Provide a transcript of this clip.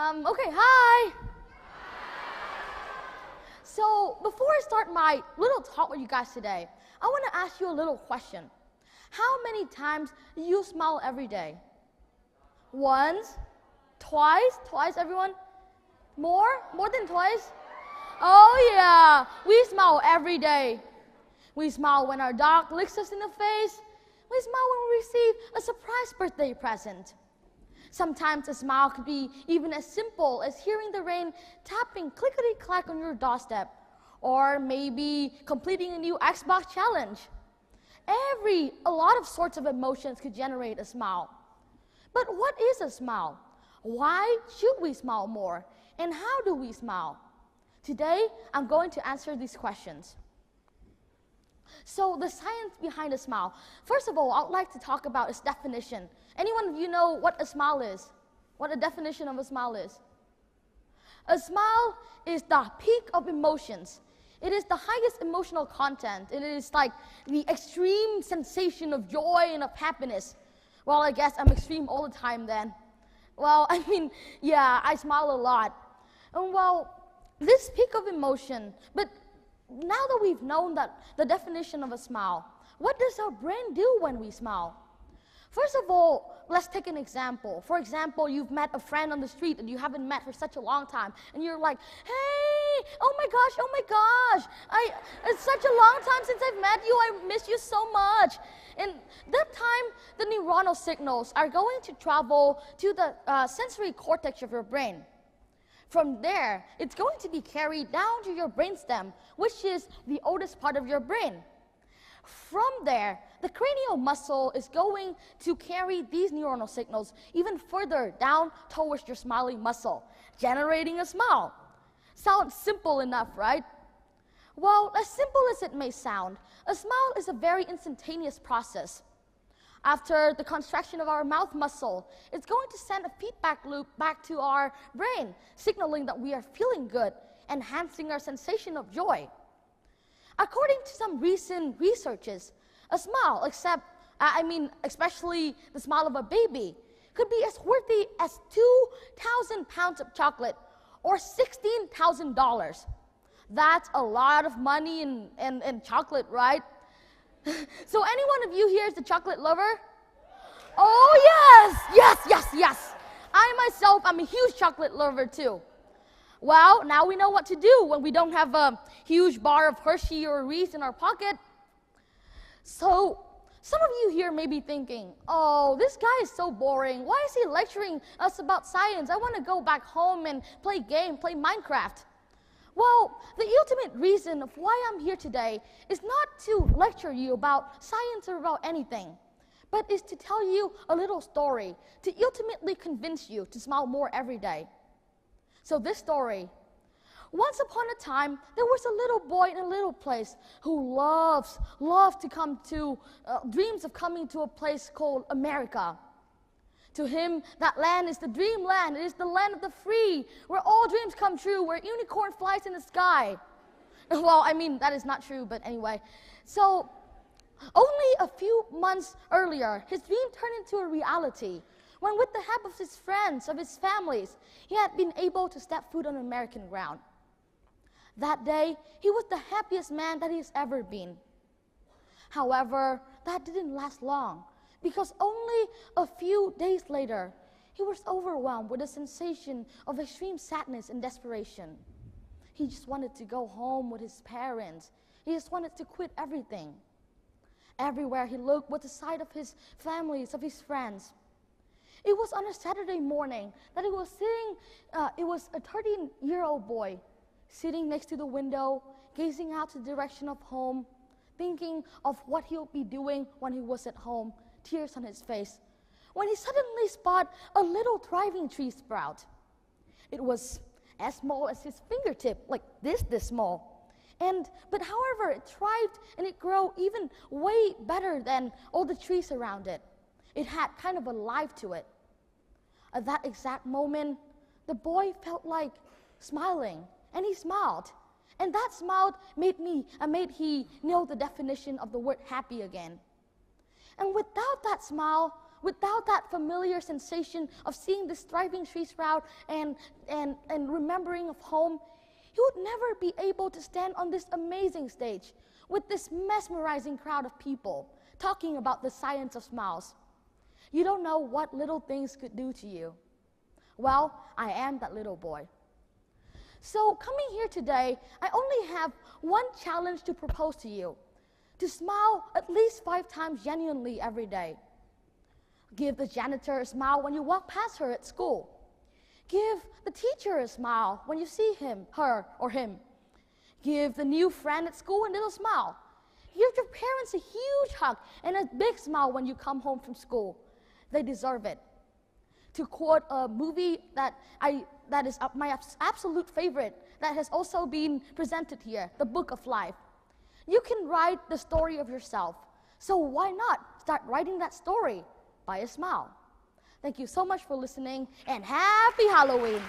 Okay, hi. So, before I start my little talk with you guys today, I want to ask you a little question. How many times do you smile every day? Once? Twice? Twice, everyone? More? More than twice? Oh yeah, we smile every day. We smile when our dog licks us in the face. We smile when we receive a surprise birthday present. Sometimes a smile could be even as simple as hearing the rain tapping clickety-clack on your doorstep, or maybe completing a new Xbox challenge. A lot of sorts of emotions could generate a smile. But what is a smile? Why should we smile more? And how do we smile? Today, I'm going to answer these questions. So, the science behind a smile. First of all, I'd like to talk about its definition. Anyone of you know what a smile is? What a definition of a smile is? A smile is the peak of emotions. It is the highest emotional content. It is like the extreme sensation of joy and of happiness. Well, I guess I'm extreme all the time then. Well, I mean, yeah, I smile a lot. And well, this peak of emotion, but now that we've known that the definition of a smile, what does our brain do when we smile? First of all, let's take an example. For example, you've met a friend on the street that you haven't met for such a long time, and you're like, hey, oh my gosh, it's such a long time since I've met you, I miss you so much. And that time, the neuronal signals are going to travel to the sensory cortex of your brain. From there, it's going to be carried down to your brainstem, which is the oldest part of your brain. From there, the cranial muscle is going to carry these neuronal signals even further down towards your smiling muscle, generating a smile. Sounds simple enough, right? Well, as simple as it may sound, a smile is a very instantaneous process. After the contraction of our mouth muscle, it's going to send a feedback loop back to our brain, signaling that we are feeling good, enhancing our sensation of joy. According to some recent researches, a smile, especially the smile of a baby, could be as worthy as 2,000 pounds of chocolate or $16,000. That's a lot of money in chocolate, right? So any one of you here is a chocolate lover? Oh yes. I myself, I'm a huge chocolate lover too. Well, now we know what to do when we don't have a huge bar of Hershey or Reese in our pocket. So, some of you here may be thinking, oh, this guy is so boring. Why is he lecturing us about science? I want to go back home and play Minecraft. Well, the ultimate reason of why I'm here today is not to lecture you about science or about anything, but is to tell you a little story to ultimately convince you to smile more every day. So this story, once upon a time, there was a little boy in a little place who dreams of coming to a place called America. To him, that land is the dream land. It is the land of the free, where all dreams come true, where unicorn flies in the sky. Well, that is not true, but anyway. So, only a few months earlier, his dream turned into a reality, when with the help of his friends, of his families, he had been able to step foot on American ground. That day, he was the happiest man that he's ever been. However, that didn't last long, because only a few days later, he was overwhelmed with a sensation of extreme sadness and desperation. He just wanted to go home with his parents. He just wanted to quit everything. Everywhere he looked was the sight of his families, of his friends. It was on a Saturday morning that it was a 13-year-old boy sitting next to the window, gazing out to the direction of home, thinking of what he'll be doing when he was at home, tears on his face, when he suddenly spotted a little thriving tree sprout. It was as small as his fingertip, like this small. But however, it thrived and it grew even way better than all the trees around it. It had kind of a life to it. At that exact moment, the boy felt like smiling, and he smiled. And that smile made he know the definition of the word happy again. And without that smile, without that familiar sensation of seeing this thriving tree sprout and remembering of home, you would never be able to stand on this amazing stage with this mesmerizing crowd of people talking about the science of smiles. You don't know what little things could do to you. Well, I am that little boy. So coming here today, I only have one challenge to propose to you: to smile at least 5 times genuinely every day. Give the janitor a smile when you walk past her at school. Give the teacher a smile when you see him, her, or him. Give the new friend at school a little smile. Give your parents a huge hug and a big smile when you come home from school. They deserve it. To quote a movie that is my absolute favorite, that has also been presented here, The Book of Life. You can write the story of yourself. So why not start writing that story by a smile? Thank you so much for listening, and happy Halloween!